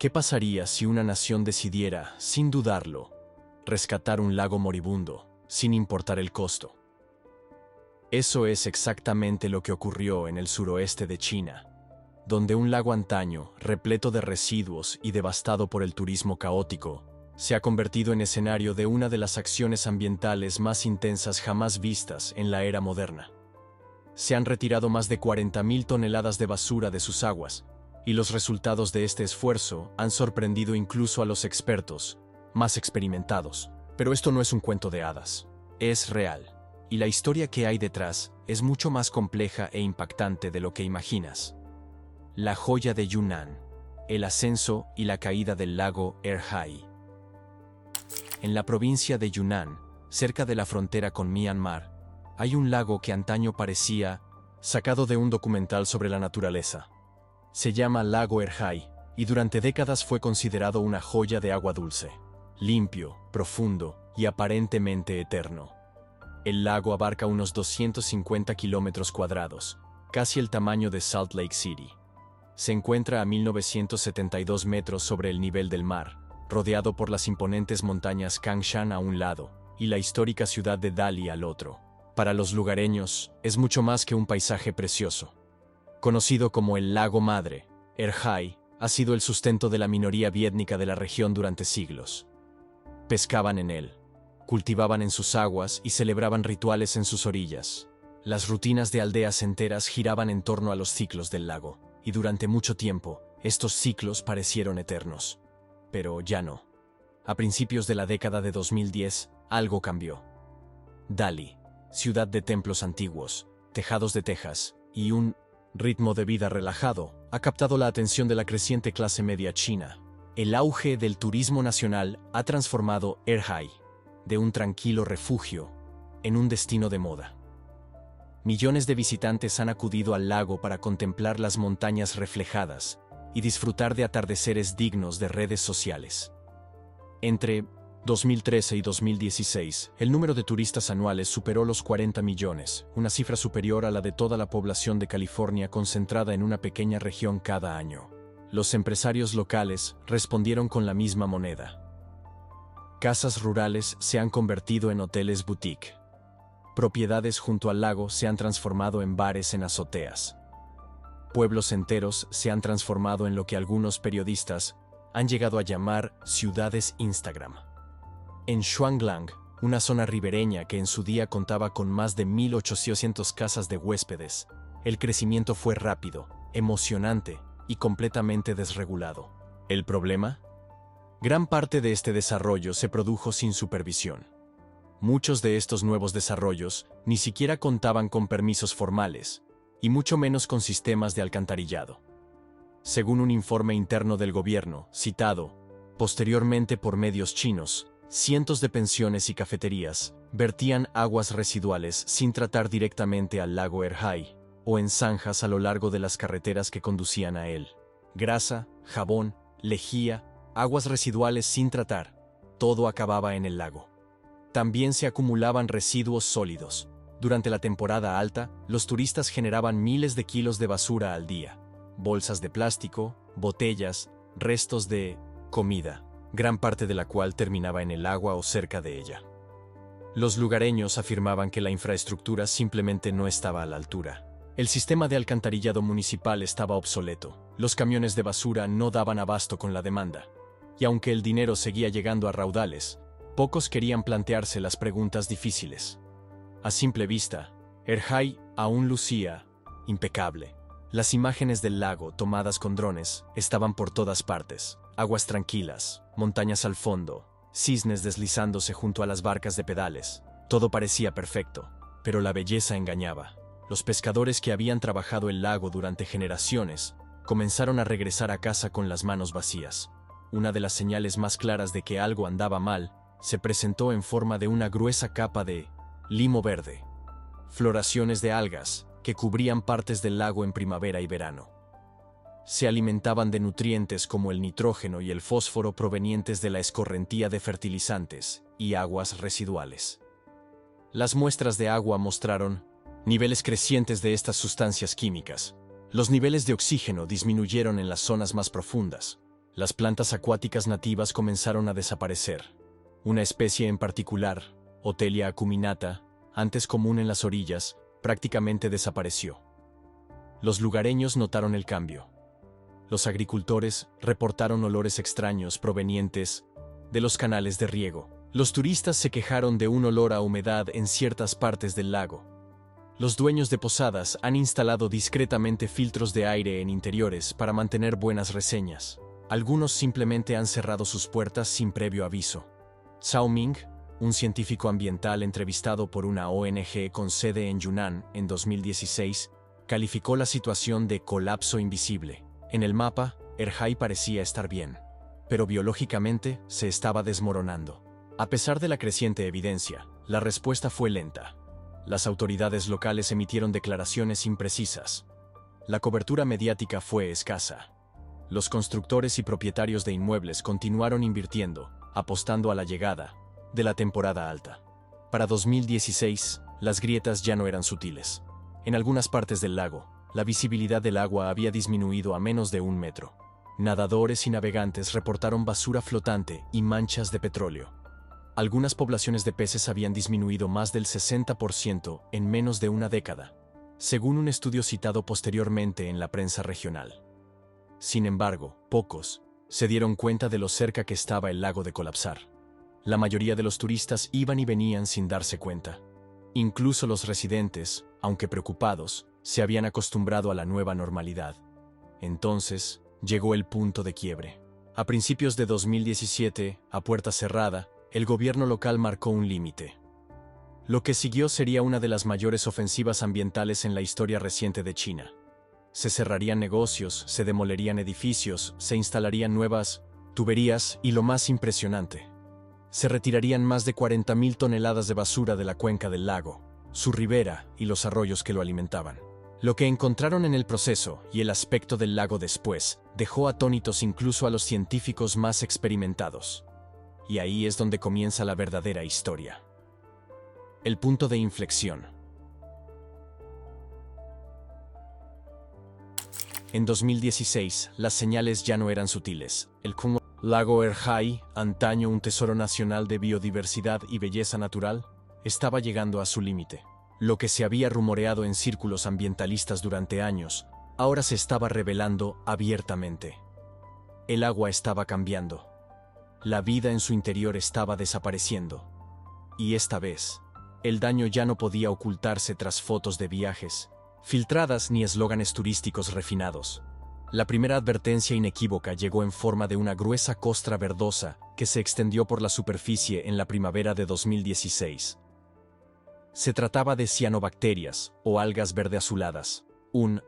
¿Qué pasaría si una nación decidiera, sin dudarlo, rescatar un lago moribundo, sin importar el costo? Eso es exactamente lo que ocurrió en el suroeste de China, donde un lago antaño, repleto de residuos y devastado por el turismo caótico, se ha convertido en escenario de una de las acciones ambientales más intensas jamás vistas en la era moderna. Se han retirado más de 40.000 toneladas de basura de sus aguas, y los resultados de este esfuerzo han sorprendido incluso a los expertos más experimentados. Pero esto no es un cuento de hadas, es real, y la historia que hay detrás es mucho más compleja e impactante de lo que imaginas. La joya de Yunnan, el ascenso y la caída del lago Erhai. En la provincia de Yunnan, cerca de la frontera con Myanmar, hay un lago que antaño parecía sacado de un documental sobre la naturaleza. Se llama Lago Erhai, y durante décadas fue considerado una joya de agua dulce, limpio, profundo y aparentemente eterno. El lago abarca unos 250 kilómetros cuadrados, casi el tamaño de Salt Lake City. Se encuentra a 1972 metros sobre el nivel del mar, rodeado por las imponentes montañas Kangshan a un lado y la histórica ciudad de Dali al otro. Para los lugareños, es mucho más que un paisaje precioso. Conocido como el Lago Madre, Erhai ha sido el sustento de la minoría viétnica de la región durante siglos. Pescaban en él, cultivaban en sus aguas y celebraban rituales en sus orillas. Las rutinas de aldeas enteras giraban en torno a los ciclos del lago, y durante mucho tiempo, estos ciclos parecieron eternos. Pero ya no. A principios de la década de 2010, algo cambió. Dali, ciudad de templos antiguos, tejados de tejas y un ritmo de vida relajado, ha captado la atención de la creciente clase media china. El auge del turismo nacional ha transformado Erhai, de un tranquilo refugio, en un destino de moda. Millones de visitantes han acudido al lago para contemplar las montañas reflejadas y disfrutar de atardeceres dignos de redes sociales. Entre 2013 y 2016, el número de turistas anuales superó los 40 millones, una cifra superior a la de toda la población de California concentrada en una pequeña región cada año. Los empresarios locales respondieron con la misma moneda. Casas rurales se han convertido en hoteles boutique. Propiedades junto al lago se han transformado en bares en azoteas. Pueblos enteros se han transformado en lo que algunos periodistas han llegado a llamar ciudades Instagram. En Shuanglang, una zona ribereña que en su día contaba con más de 1.800 casas de huéspedes, el crecimiento fue rápido, emocionante y completamente desregulado. ¿El problema? Gran parte de este desarrollo se produjo sin supervisión. Muchos de estos nuevos desarrollos ni siquiera contaban con permisos formales, y mucho menos con sistemas de alcantarillado. Según un informe interno del gobierno, citado posteriormente por medios chinos, cientos de pensiones y cafeterías vertían aguas residuales sin tratar directamente al lago Erhai, o en zanjas a lo largo de las carreteras que conducían a él. Grasa, jabón, lejía, aguas residuales sin tratar, todo acababa en el lago. También se acumulaban residuos sólidos. Durante la temporada alta, los turistas generaban miles de kilos de basura al día. Bolsas de plástico, botellas, restos de comida, gran parte de la cual terminaba en el agua o cerca de ella. Los lugareños afirmaban que la infraestructura simplemente no estaba a la altura. El sistema de alcantarillado municipal estaba obsoleto. Los camiones de basura no daban abasto con la demanda. Y aunque el dinero seguía llegando a raudales, pocos querían plantearse las preguntas difíciles. A simple vista, Erhai aún lucía impecable. Las imágenes del lago tomadas con drones estaban por todas partes. Aguas tranquilas, montañas al fondo, cisnes deslizándose junto a las barcas de pedales. Todo parecía perfecto, pero la belleza engañaba. Los pescadores que habían trabajado el lago durante generaciones comenzaron a regresar a casa con las manos vacías. Una de las señales más claras de que algo andaba mal se presentó en forma de una gruesa capa de limo verde, floraciones de algas que cubrían partes del lago en primavera y verano. Se alimentaban de nutrientes como el nitrógeno y el fósforo provenientes de la escorrentía de fertilizantes y aguas residuales. Las muestras de agua mostraron niveles crecientes de estas sustancias químicas. Los niveles de oxígeno disminuyeron en las zonas más profundas, Las plantas acuáticas nativas comenzaron a desaparecer. Una especie en particular, Otelia acuminata, antes común en las orillas, prácticamente desapareció. Los lugareños notaron el cambio. Los agricultores reportaron olores extraños provenientes de los canales de riego. Los turistas se quejaron de un olor a humedad en ciertas partes del lago. Los dueños de posadas han instalado discretamente filtros de aire en interiores para mantener buenas reseñas. Algunos simplemente han cerrado sus puertas sin previo aviso. Zhao Ming, un científico ambiental entrevistado por una ONG con sede en Yunnan en 2016, calificó la situación de colapso invisible. En el mapa, Erhai parecía estar bien, pero biológicamente se estaba desmoronando. A pesar de la creciente evidencia, la respuesta fue lenta. Las autoridades locales emitieron declaraciones imprecisas. La cobertura mediática fue escasa. Los constructores y propietarios de inmuebles continuaron invirtiendo, apostando a la llegada de la temporada alta. Para 2016, las grietas ya no eran sutiles. En algunas partes del lago, la visibilidad del agua había disminuido a menos de 1 metro. Nadadores y navegantes reportaron basura flotante y manchas de petróleo. Algunas poblaciones de peces habían disminuido más del 60% en menos de una década, según un estudio citado posteriormente en la prensa regional. Sin embargo, pocos se dieron cuenta de lo cerca que estaba el lago de colapsar. La mayoría de los turistas iban y venían sin darse cuenta. Incluso los residentes, aunque preocupados, se habían acostumbrado a la nueva normalidad. Entonces, llegó el punto de quiebre. A principios de 2017, a puerta cerrada, el gobierno local marcó un límite. Lo que siguió sería una de las mayores ofensivas ambientales en la historia reciente de China. Se cerrarían negocios, se demolerían edificios, se instalarían nuevas tuberías y, lo más impresionante, se retirarían más de 40.000 toneladas de basura de la cuenca del lago, su ribera y los arroyos que lo alimentaban. Lo que encontraron en el proceso y el aspecto del lago después dejó atónitos incluso a los científicos más experimentados. Y ahí es donde comienza la verdadera historia. El punto de inflexión. En 2016, las señales ya no eran sutiles. El lago Erhai, antaño un tesoro nacional de biodiversidad y belleza natural, estaba llegando a su límite. Lo que se había rumoreado en círculos ambientalistas durante años, ahora se estaba revelando abiertamente. El agua estaba cambiando. La vida en su interior estaba desapareciendo. Y esta vez, el daño ya no podía ocultarse tras fotos de viajes filtradas ni eslóganes turísticos refinados. La primera advertencia inequívoca llegó en forma de una gruesa costra verdosa que se extendió por la superficie en la primavera de 2016. Se trataba de cianobacterias, o algas verde azuladas, un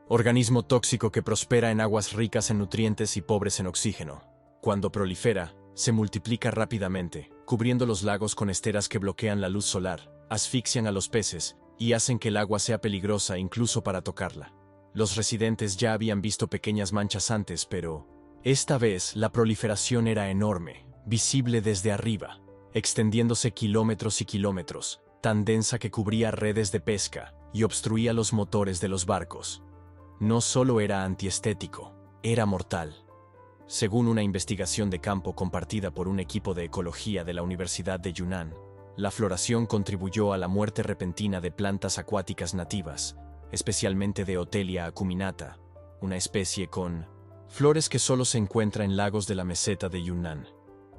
organismo tóxico que prospera en aguas ricas en nutrientes y pobres en oxígeno. Cuando prolifera, se multiplica rápidamente, cubriendo los lagos con esteras que bloquean la luz solar, asfixian a los peces y hacen que el agua sea peligrosa incluso para tocarla. Los residentes ya habían visto pequeñas manchas antes, pero esta vez la proliferación era enorme, visible desde arriba, extendiéndose kilómetros y kilómetros, tan densa que cubría redes de pesca y obstruía los motores de los barcos. No solo era antiestético, era mortal. Según una investigación de campo compartida por un equipo de ecología de la Universidad de Yunnan, la floración contribuyó a la muerte repentina de plantas acuáticas nativas, especialmente de Otelia acuminata, una especie con flores que solo se encuentra en lagos de la meseta de Yunnan.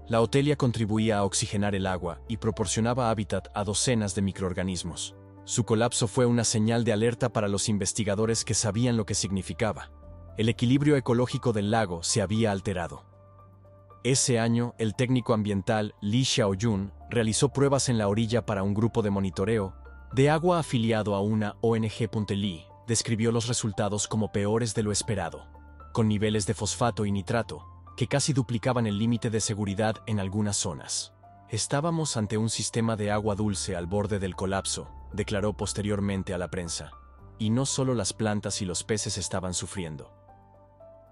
La Otelia contribuía a oxigenar el agua y proporcionaba hábitat a docenas de microorganismos. Su colapso fue una señal de alerta para los investigadores que sabían lo que significaba. El equilibrio ecológico del lago se había alterado. Ese año, el técnico ambiental Li Xiaoyun realizó pruebas en la orilla para un grupo de monitoreo de agua afiliado a una ONG. Li describió los resultados como peores de lo esperado, con niveles de fosfato y nitrato que casi duplicaban el límite de seguridad en algunas zonas. Estábamos ante un sistema de agua dulce al borde del colapso, declaró posteriormente a la prensa. Y no solo las plantas y los peces estaban sufriendo.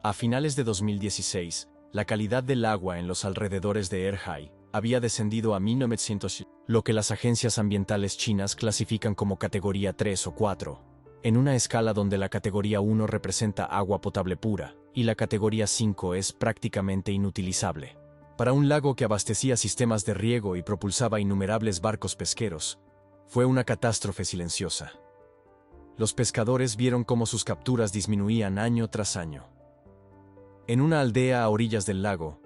A finales de 2016, la calidad del agua en los alrededores de Erhai había descendido a 1900, lo que las agencias ambientales chinas clasifican como categoría 3 o 4. en una escala donde la categoría 1 representa agua potable pura y la categoría 5 es prácticamente inutilizable. Para un lago que abastecía sistemas de riego y propulsaba innumerables barcos pesqueros, fue una catástrofe silenciosa. Los pescadores vieron cómo sus capturas disminuían año tras año. En una aldea a orillas del lago,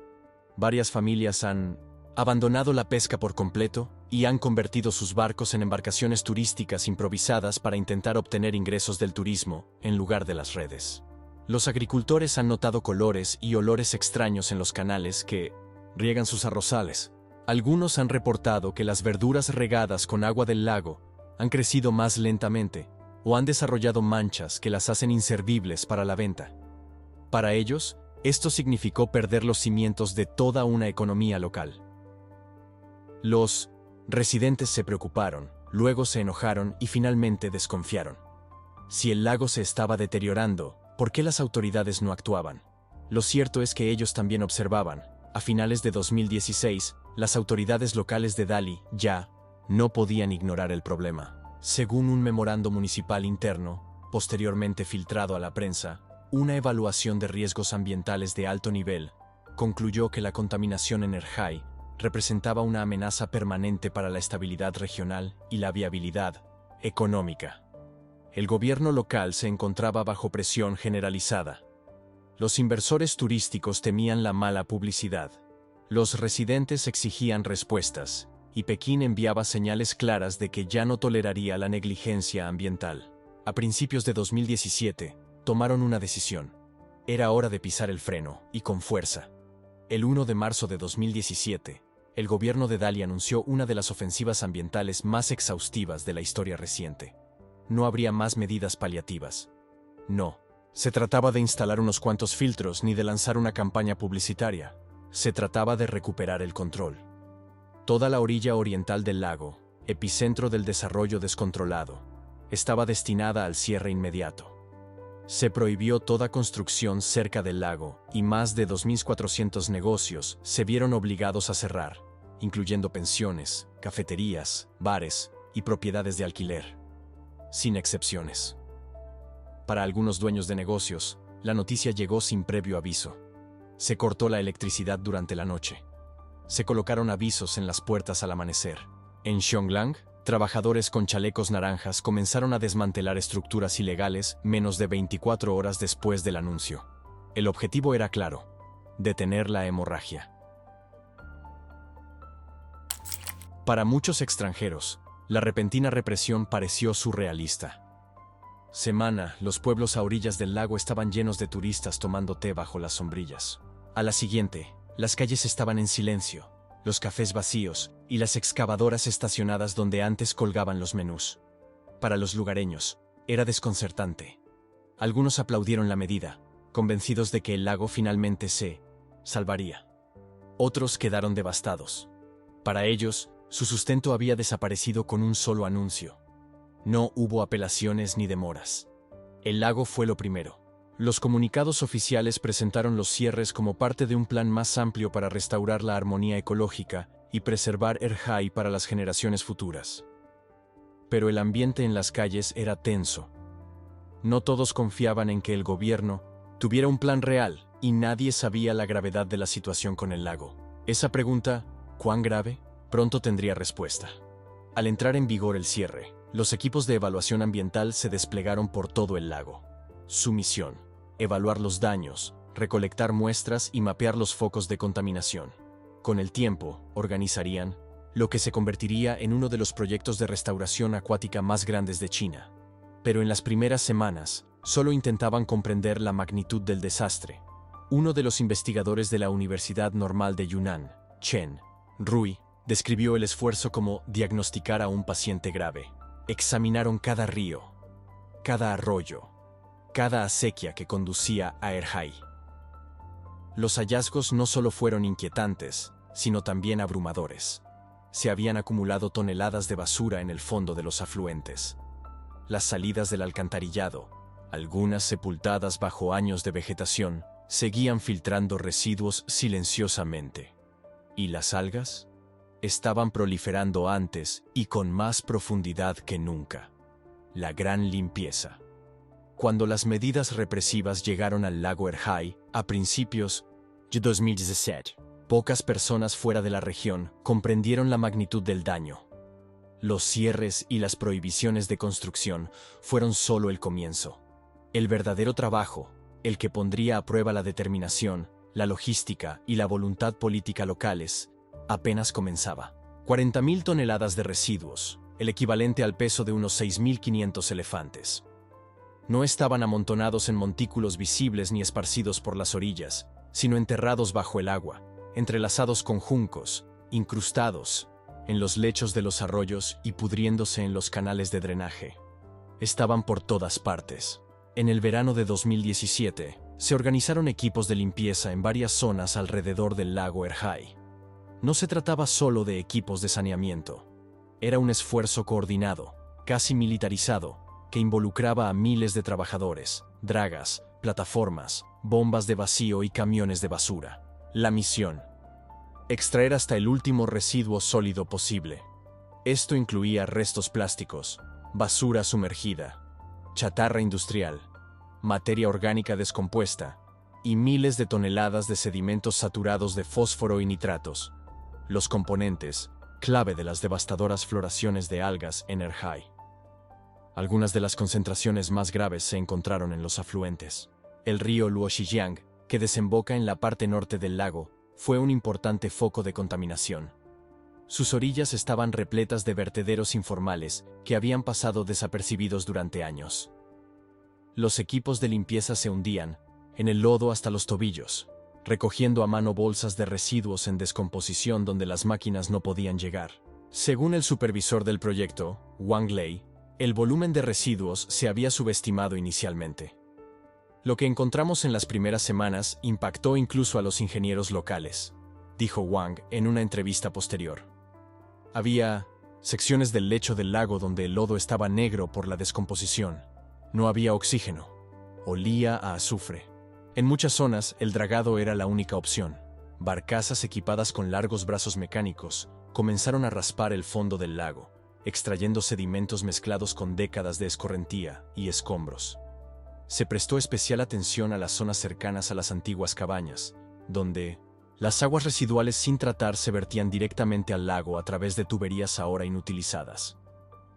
varias familias han abandonado la pesca por completo y han convertido sus barcos en embarcaciones turísticas improvisadas para intentar obtener ingresos del turismo en lugar de las redes. Los agricultores han notado colores y olores extraños en los canales que riegan sus arrozales. Algunos han reportado que las verduras regadas con agua del lago han crecido más lentamente o han desarrollado manchas que las hacen inservibles para la venta. Para ellos, esto significó perder los cimientos de toda una economía local. Los residentes se preocuparon, luego se enojaron y finalmente desconfiaron. Si el lago se estaba deteriorando, ¿por qué las autoridades no actuaban? Lo cierto es que ellos también observaban. A finales de 2016, las autoridades locales de Dali ya no podían ignorar el problema. Según un memorando municipal interno, posteriormente filtrado a la prensa, una evaluación de riesgos ambientales de alto nivel concluyó que la contaminación en Erjai representaba una amenaza permanente para la estabilidad regional y la viabilidad económica. El gobierno local se encontraba bajo presión generalizada. Los inversores turísticos temían la mala publicidad. Los residentes exigían respuestas, y Pekín enviaba señales claras de que ya no toleraría la negligencia ambiental. A principios de 2017, tomaron una decisión. Era hora de pisar el freno, y con fuerza. El 1 de marzo de 2017, el gobierno de Dali anunció una de las ofensivas ambientales más exhaustivas de la historia reciente. No habría más medidas paliativas. No. Se trataba de instalar unos cuantos filtros ni de lanzar una campaña publicitaria. Se trataba de recuperar el control. Toda la orilla oriental del lago, epicentro del desarrollo descontrolado, estaba destinada al cierre inmediato. Se prohibió toda construcción cerca del lago y más de 2.400 negocios se vieron obligados a cerrar, incluyendo pensiones, cafeterías, bares y propiedades de alquiler. Sin excepciones. Para algunos dueños de negocios, la noticia llegó sin previo aviso. Se cortó la electricidad durante la noche. Se colocaron avisos en las puertas al amanecer. En Xionglang, trabajadores con chalecos naranjas comenzaron a desmantelar estructuras ilegales menos de 24 horas después del anuncio. El objetivo era claro: detener la hemorragia. Para muchos extranjeros, la repentina represión pareció surrealista. Semana, los pueblos a orillas del lago estaban llenos de turistas tomando té bajo las sombrillas. A la siguiente, las calles estaban en silencio, los cafés vacíos y las excavadoras estacionadas donde antes colgaban los menús. Para los lugareños, era desconcertante. Algunos aplaudieron la medida, convencidos de que el lago finalmente se salvaría. Otros quedaron devastados. Para ellos, su sustento había desaparecido con un solo anuncio. No hubo apelaciones ni demoras. El lago fue lo primero. Los comunicados oficiales presentaron los cierres como parte de un plan más amplio para restaurar la armonía ecológica y preservar Erjai para las generaciones futuras. Pero el ambiente en las calles era tenso. No todos confiaban en que el gobierno tuviera un plan real y nadie sabía la gravedad de la situación con el lago. Esa pregunta, ¿cuán grave?, pronto tendría respuesta. Al entrar en vigor el cierre, los equipos de evaluación ambiental se desplegaron por todo el lago. Su misión: evaluar los daños, recolectar muestras y mapear los focos de contaminación. Con el tiempo, organizarían lo que se convertiría en uno de los proyectos de restauración acuática más grandes de China. Pero en las primeras semanas, solo intentaban comprender la magnitud del desastre. Uno de los investigadores de la Universidad Normal de Yunnan, Chen Rui, describió el esfuerzo como diagnosticar a un paciente grave. Examinaron cada río, cada arroyo, cada acequia que conducía a Erjai. Los hallazgos no solo fueron inquietantes, sino también abrumadores. Se habían acumulado toneladas de basura en el fondo de los afluentes. Las salidas del alcantarillado, algunas sepultadas bajo años de vegetación, seguían filtrando residuos silenciosamente. ¿Y las algas? Estaban proliferando antes y con más profundidad que nunca. La gran limpieza. Cuando las medidas represivas llegaron al lago Erhai a principios de 2017, pocas personas fuera de la región comprendieron la magnitud del daño. Los cierres y las prohibiciones de construcción fueron solo el comienzo. El verdadero trabajo, el que pondría a prueba la determinación, la logística y la voluntad política locales, apenas comenzaba. 40.000 toneladas de residuos, el equivalente al peso de unos 6.500 elefantes. No estaban amontonados en montículos visibles ni esparcidos por las orillas, sino enterrados bajo el agua, entrelazados con juncos, incrustados en los lechos de los arroyos y pudriéndose en los canales de drenaje. Estaban por todas partes. En el verano de 2017, se organizaron equipos de limpieza en varias zonas alrededor del lago Erhai. No se trataba solo de equipos de saneamiento. Era un esfuerzo coordinado, casi militarizado, que involucraba a miles de trabajadores, dragas, plataformas, bombas de vacío y camiones de basura. La misión: extraer hasta el último residuo sólido posible. Esto incluía restos plásticos, basura sumergida, chatarra industrial, materia orgánica descompuesta y miles de toneladas de sedimentos saturados de fósforo y nitratos, los componentes clave de las devastadoras floraciones de algas en Erhai. Algunas de las concentraciones más graves se encontraron en los afluentes. El río Luoxijiang, que desemboca en la parte norte del lago, fue un importante foco de contaminación. Sus orillas estaban repletas de vertederos informales que habían pasado desapercibidos durante años. Los equipos de limpieza se hundían en el lodo hasta los tobillos, recogiendo a mano bolsas de residuos en descomposición donde las máquinas no podían llegar. Según el supervisor del proyecto, Wang Lei, el volumen de residuos se había subestimado inicialmente. Lo que encontramos en las primeras semanas impactó incluso a los ingenieros locales, dijo Wang en una entrevista posterior. Había secciones del lecho del lago donde el lodo estaba negro por la descomposición. No había oxígeno. Olía a azufre. En muchas zonas, el dragado era la única opción. Barcazas equipadas con largos brazos mecánicos comenzaron a raspar el fondo del lago, extrayendo sedimentos mezclados con décadas de escorrentía y escombros. Se prestó especial atención a las zonas cercanas a las antiguas cabañas, donde las aguas residuales sin tratar se vertían directamente al lago a través de tuberías ahora inutilizadas.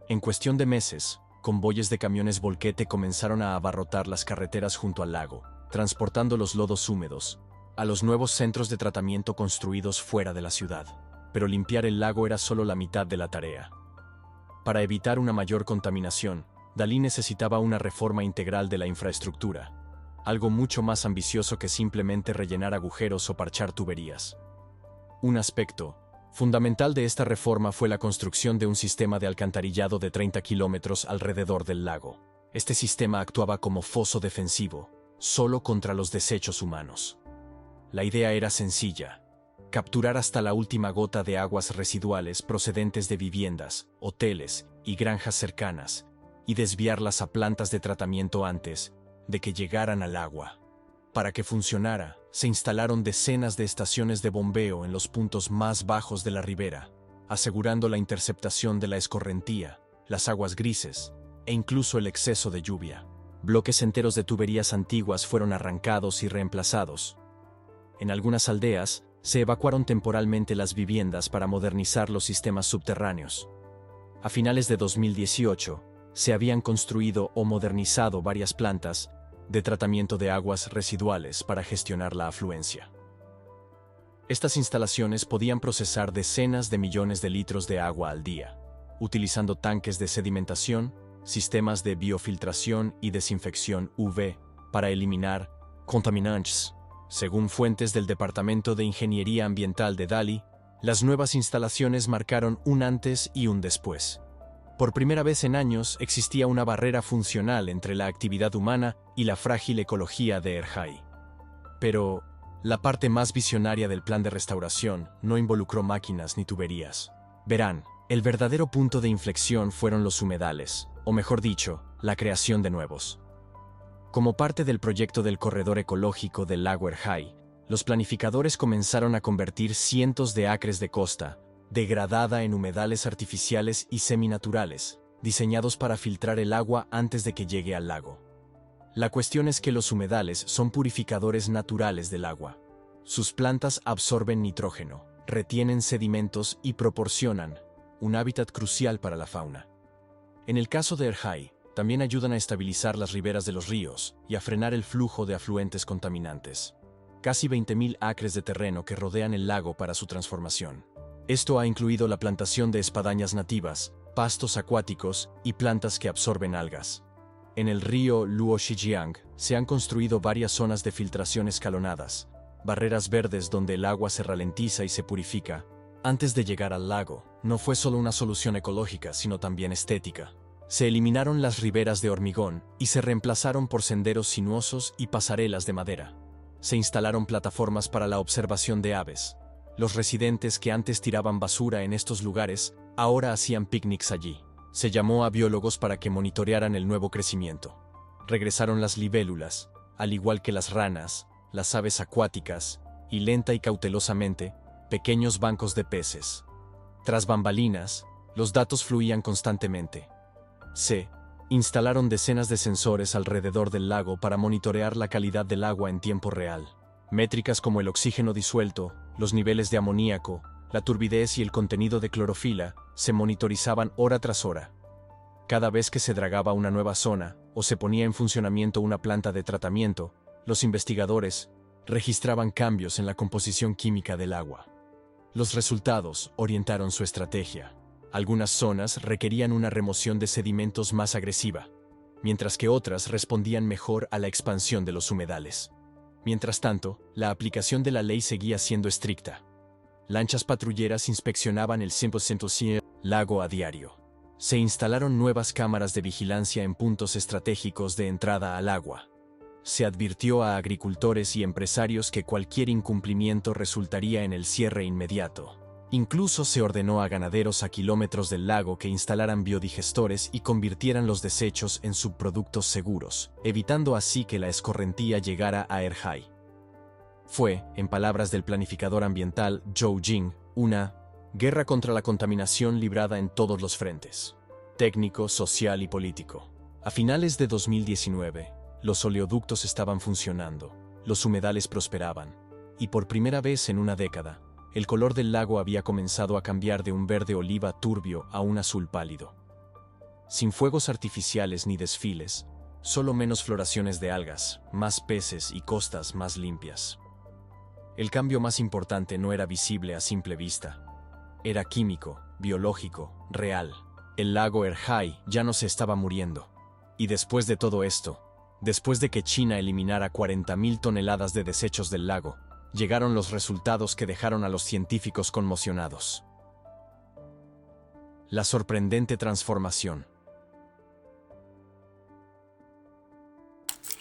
En cuestión de meses, convoyes de camiones volquete comenzaron a abarrotar las carreteras junto al lago, transportando los lodos húmedos a los nuevos centros de tratamiento construidos fuera de la ciudad. Pero limpiar el lago era solo la mitad de la tarea. Para evitar una mayor contaminación, Dalí necesitaba una reforma integral de la infraestructura, algo mucho más ambicioso que simplemente rellenar agujeros o parchar tuberías. Un aspecto fundamental de esta reforma fue la construcción de un sistema de alcantarillado de 30 kilómetros alrededor del lago. Este sistema actuaba como foso defensivo, solo contra los desechos humanos. La idea era sencilla: capturar hasta la última gota de aguas residuales procedentes de viviendas, hoteles y granjas cercanas, y desviarlas a plantas de tratamiento antes de que llegaran al agua. Para que funcionara, se instalaron decenas de estaciones de bombeo en los puntos más bajos de la ribera, asegurando la interceptación de la escorrentía, las aguas grises e incluso el exceso de lluvia. Bloques enteros de tuberías antiguas fueron arrancados y reemplazados. En algunas aldeas, se evacuaron temporalmente las viviendas para modernizar los sistemas subterráneos. A finales de 2018, se habían construido o modernizado varias plantas de tratamiento de aguas residuales para gestionar la afluencia. Estas instalaciones podían procesar decenas de millones de litros de agua al día, utilizando tanques de sedimentación, sistemas de biofiltración y desinfección UV para eliminar contaminantes. Según fuentes del Departamento de Ingeniería Ambiental de Dalí, las nuevas instalaciones marcaron un antes y un después. Por primera vez en años existía una barrera funcional entre la actividad humana y la frágil ecología de Erhai. Pero la parte más visionaria del plan de restauración no involucró máquinas ni tuberías. Verán, el verdadero punto de inflexión fueron los humedales, o mejor dicho, la creación de nuevos. Como parte del proyecto del corredor ecológico del lago Erhai, los planificadores comenzaron a convertir cientos de acres de costa degradada en humedales artificiales y seminaturales, diseñados para filtrar el agua antes de que llegue al lago. La cuestión es que los humedales son purificadores naturales del agua. Sus plantas absorben nitrógeno, retienen sedimentos y proporcionan un hábitat crucial para la fauna. En el caso de Erhai, también ayudan a estabilizar las riberas de los ríos y a frenar el flujo de afluentes contaminantes. Casi 20.000 acres de terreno que rodean el lago para su transformación. Esto ha incluido la plantación de espadañas nativas, pastos acuáticos y plantas que absorben algas. En el río Luoxijiang se han construido varias zonas de filtración escalonadas, barreras verdes donde el agua se ralentiza y se purifica. Antes de llegar al lago, no fue solo una solución ecológica, sino también estética. Se eliminaron las riberas de hormigón y se reemplazaron por senderos sinuosos y pasarelas de madera. Se instalaron plataformas para la observación de aves. Los residentes que antes tiraban basura en estos lugares, ahora hacían picnics allí. Se llamó a biólogos para que monitorearan el nuevo crecimiento. Regresaron las libélulas, al igual que las ranas, las aves acuáticas, y lenta y cautelosamente, pequeños bancos de peces. Tras bambalinas, los datos fluían constantemente. Se instalaron decenas de sensores alrededor del lago para monitorear la calidad del agua en tiempo real. Métricas como el oxígeno disuelto, los niveles de amoníaco, la turbidez y el contenido de clorofila se monitorizaban hora tras hora. Cada vez que se dragaba una nueva zona o se ponía en funcionamiento una planta de tratamiento, los investigadores registraban cambios en la composición química del agua. Los resultados orientaron su estrategia. Algunas zonas requerían una remoción de sedimentos más agresiva, mientras que otras respondían mejor a la expansión de los humedales. Mientras tanto, la aplicación de la ley seguía siendo estricta. Lanchas patrulleras inspeccionaban el 100% lago a diario. Se instalaron nuevas cámaras de vigilancia en puntos estratégicos de entrada al agua. Se advirtió a agricultores y empresarios que cualquier incumplimiento resultaría en el cierre inmediato. Incluso se ordenó a ganaderos a kilómetros del lago que instalaran biodigestores y convirtieran los desechos en subproductos seguros, evitando así que la escorrentía llegara a Erhai. Fue, en palabras del planificador ambiental Zhou Jing, una guerra contra la contaminación librada en todos los frentes, técnico, social y político. A finales de 2019, los oleoductos estaban funcionando, los humedales prosperaban, y por primera vez en una década, el color del lago había comenzado a cambiar de un verde oliva turbio a un azul pálido. Sin fuegos artificiales ni desfiles, solo menos floraciones de algas, más peces y costas más limpias. El cambio más importante no era visible a simple vista. Era químico, biológico, real. El lago Erhai ya no se estaba muriendo. Y después de todo esto, después de que China eliminara 40.000 toneladas de desechos del lago, llegaron los resultados que dejaron a los científicos conmocionados. La sorprendente transformación.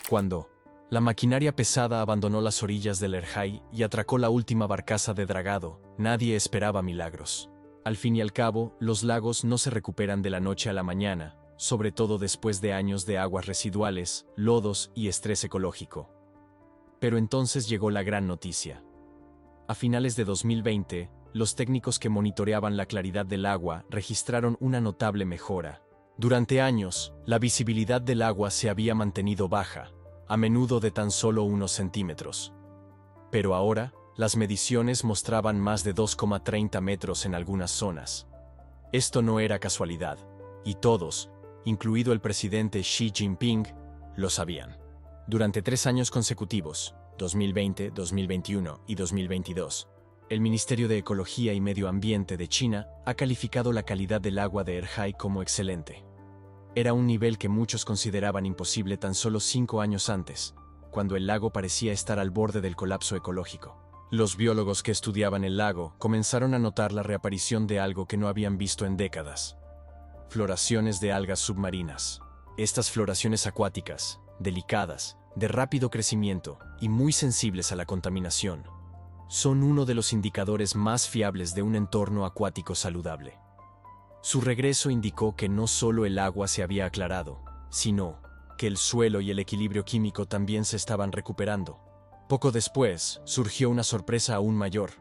Cuando la maquinaria pesada abandonó las orillas del Erhai y atracó la última barcaza de dragado, nadie esperaba milagros. Al fin y al cabo, los lagos no se recuperan de la noche a la mañana, sobre todo después de años de aguas residuales, lodos y estrés ecológico. Pero entonces llegó la gran noticia. A finales de 2020, los técnicos que monitoreaban la claridad del agua registraron una notable mejora. Durante años, la visibilidad del agua se había mantenido baja, a menudo de tan solo unos centímetros. Pero ahora, las mediciones mostraban más de 2,30 metros en algunas zonas. Esto no era casualidad, y todos, incluido el presidente Xi Jinping, lo sabían. Durante 3 años consecutivos, 2020, 2021 y 2022, el Ministerio de Ecología y Medio Ambiente de China ha calificado la calidad del agua de Erhai como excelente. Era un nivel que muchos consideraban imposible tan solo 5 años antes, cuando el lago parecía estar al borde del colapso ecológico. Los biólogos que estudiaban el lago comenzaron a notar la reaparición de algo que no habían visto en décadas: floraciones de algas submarinas. Estas floraciones acuáticas, delicadas, de rápido crecimiento y muy sensibles a la contaminación, son uno de los indicadores más fiables de un entorno acuático saludable. Su regreso indicó que no solo el agua se había aclarado, sino que el suelo y el equilibrio químico también se estaban recuperando. Poco después, surgió una sorpresa aún mayor.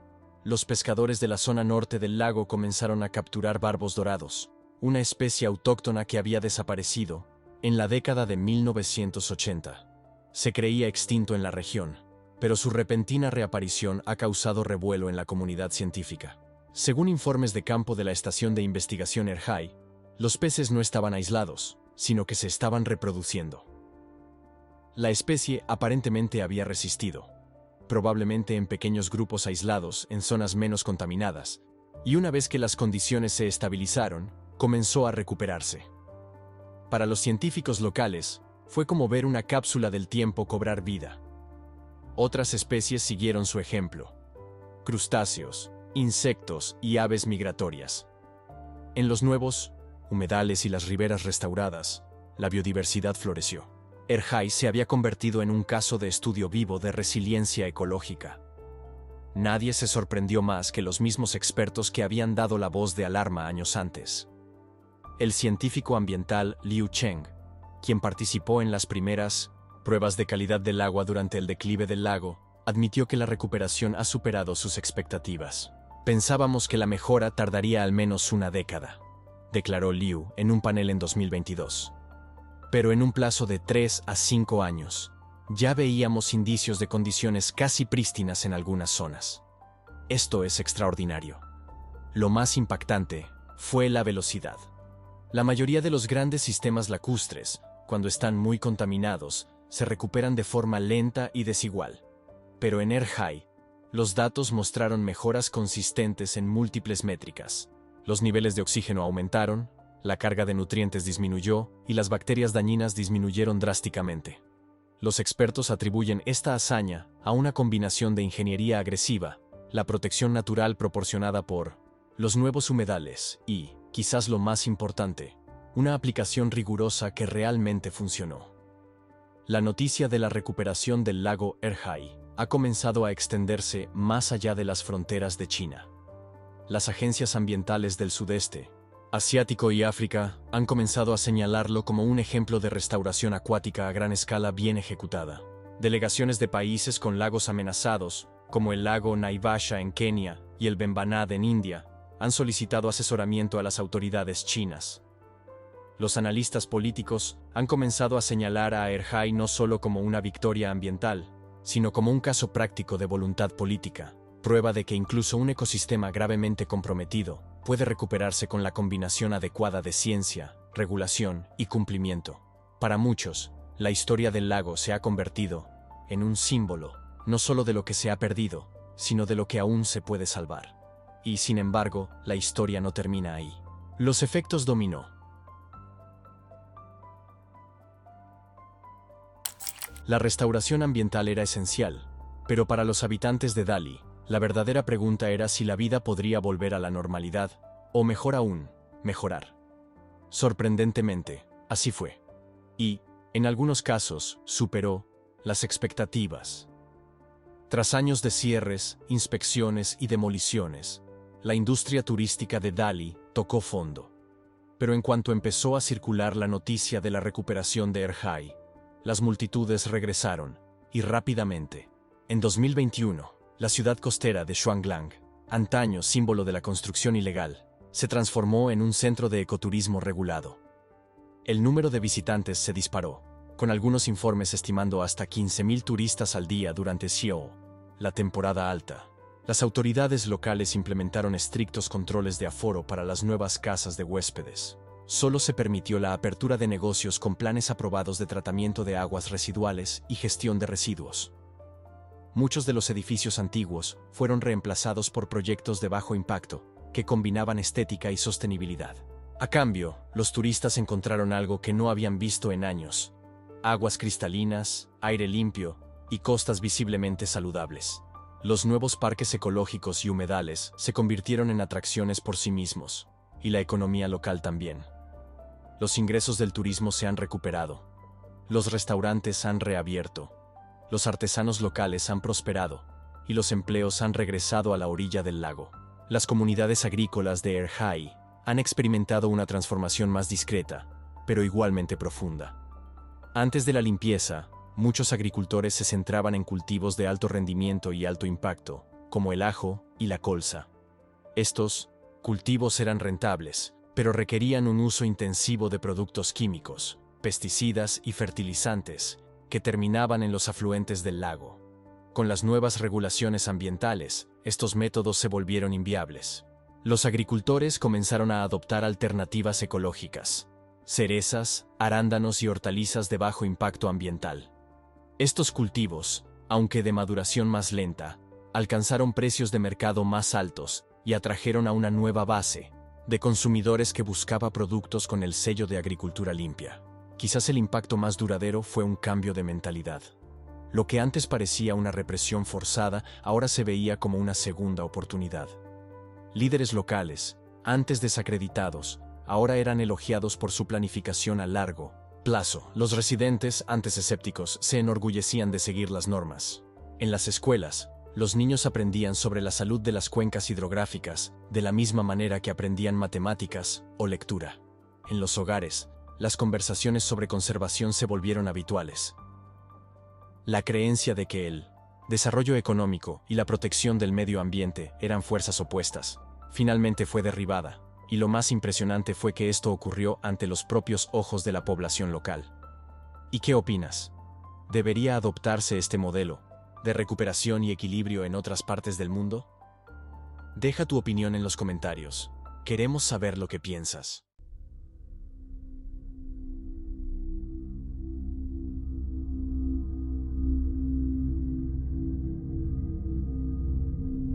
Los pescadores de la zona norte del lago comenzaron a capturar barbos dorados, una especie autóctona que había desaparecido, en la década de 1980. Se creía extinto en la región, pero su repentina reaparición ha causado revuelo en la comunidad científica. Según informes de campo de la Estación de Investigación Erhai, los peces no estaban aislados, sino que se estaban reproduciendo. La especie aparentemente había resistido, probablemente en pequeños grupos aislados en zonas menos contaminadas, y una vez que las condiciones se estabilizaron, comenzó a recuperarse. Para los científicos locales, fue como ver una cápsula del tiempo cobrar vida. Otras especies siguieron su ejemplo: crustáceos, insectos y aves migratorias. En los nuevos humedales y las riberas restauradas, la biodiversidad floreció. Erhai se había convertido en un caso de estudio vivo de resiliencia ecológica. Nadie se sorprendió más que los mismos expertos que habían dado la voz de alarma años antes. El científico ambiental Liu Cheng, quien participó en las primeras pruebas de calidad del agua durante el declive del lago, admitió que la recuperación ha superado sus expectativas. Pensábamos que la mejora tardaría al menos una década, declaró Liu en un panel en 2022. Pero en un plazo de 3 a 5 años, ya veíamos indicios de condiciones casi prístinas en algunas zonas. Esto es extraordinario. Lo más impactante fue la velocidad. La mayoría de los grandes sistemas lacustres, cuando están muy contaminados, se recuperan de forma lenta y desigual. Pero en Erhai, los datos mostraron mejoras consistentes en múltiples métricas. Los niveles de oxígeno aumentaron, la carga de nutrientes disminuyó y las bacterias dañinas disminuyeron drásticamente. Los expertos atribuyen esta hazaña a una combinación de ingeniería agresiva, la protección natural proporcionada por los nuevos humedales y, quizás lo más importante, una aplicación rigurosa que realmente funcionó. La noticia de la recuperación del lago Erhai ha comenzado a extenderse más allá de las fronteras de China. Las agencias ambientales del sudeste asiático y África han comenzado a señalarlo como un ejemplo de restauración acuática a gran escala bien ejecutada. Delegaciones de países con lagos amenazados, como el lago Naivasha en Kenia y el Vembanad en India, han solicitado asesoramiento a las autoridades chinas. Los analistas políticos han comenzado a señalar a Erhai no solo como una victoria ambiental, sino como un caso práctico de voluntad política, prueba de que incluso un ecosistema gravemente comprometido puede recuperarse con la combinación adecuada de ciencia, regulación y cumplimiento. Para muchos, la historia del lago se ha convertido en un símbolo, no solo de lo que se ha perdido, sino de lo que aún se puede salvar. Y, sin embargo, la historia no termina ahí. Los efectos dominó. La restauración ambiental era esencial, pero para los habitantes de Dali, la verdadera pregunta era si la vida podría volver a la normalidad, o mejor aún, mejorar. Sorprendentemente, así fue. Y, en algunos casos, superó las expectativas. Tras años de cierres, inspecciones y demoliciones, la industria turística de Dali tocó fondo. Pero en cuanto empezó a circular la noticia de la recuperación de Erhai, las multitudes regresaron, y rápidamente. En 2021, la ciudad costera de Shuanglang, antaño símbolo de la construcción ilegal, se transformó en un centro de ecoturismo regulado. El número de visitantes se disparó, con algunos informes estimando hasta 15.000 turistas al día durante Xiao, la temporada alta. Las autoridades locales implementaron estrictos controles de aforo para las nuevas casas de huéspedes. Solo se permitió la apertura de negocios con planes aprobados de tratamiento de aguas residuales y gestión de residuos. Muchos de los edificios antiguos fueron reemplazados por proyectos de bajo impacto, que combinaban estética y sostenibilidad. A cambio, los turistas encontraron algo que no habían visto en años: aguas cristalinas, aire limpio y costas visiblemente saludables. Los nuevos parques ecológicos y humedales se convirtieron en atracciones por sí mismos, y la economía local también. Los ingresos del turismo se han recuperado. Los restaurantes han reabierto. Los artesanos locales han prosperado, y los empleos han regresado a la orilla del lago. Las comunidades agrícolas de Erhai han experimentado una transformación más discreta, pero igualmente profunda. Antes de la limpieza, muchos agricultores se centraban en cultivos de alto rendimiento y alto impacto, como el ajo y la colza. Estos cultivos eran rentables, pero requerían un uso intensivo de productos químicos. pesticidas y fertilizantes, que terminaban en los afluentes del lago. Con las nuevas regulaciones ambientales, estos métodos se volvieron inviables. Los agricultores comenzaron a adoptar alternativas ecológicas: cerezas, arándanos y hortalizas de bajo impacto ambiental. Estos cultivos, aunque de maduración más lenta, alcanzaron precios de mercado más altos y atrajeron a una nueva base de consumidores que buscaba productos con el sello de agricultura limpia. Quizás el impacto más duradero fue un cambio de mentalidad. Lo que antes parecía una represión forzada, ahora se veía como una segunda oportunidad. Líderes locales, antes desacreditados, ahora eran elogiados por su planificación a largo plazo. Los residentes, antes escépticos, se enorgullecían de seguir las normas. En las escuelas, los niños aprendían sobre la salud de las cuencas hidrográficas, de la misma manera que aprendían matemáticas o lectura. En los hogares, las conversaciones sobre conservación se volvieron habituales. La creencia de que el desarrollo económico y la protección del medio ambiente eran fuerzas opuestas, finalmente fue derribada, y lo más impresionante fue que esto ocurrió ante los propios ojos de la población local. ¿Y qué opinas? ¿Debería adoptarse este modelo de recuperación y equilibrio en otras partes del mundo? Deja tu opinión en los comentarios. Queremos saber lo que piensas.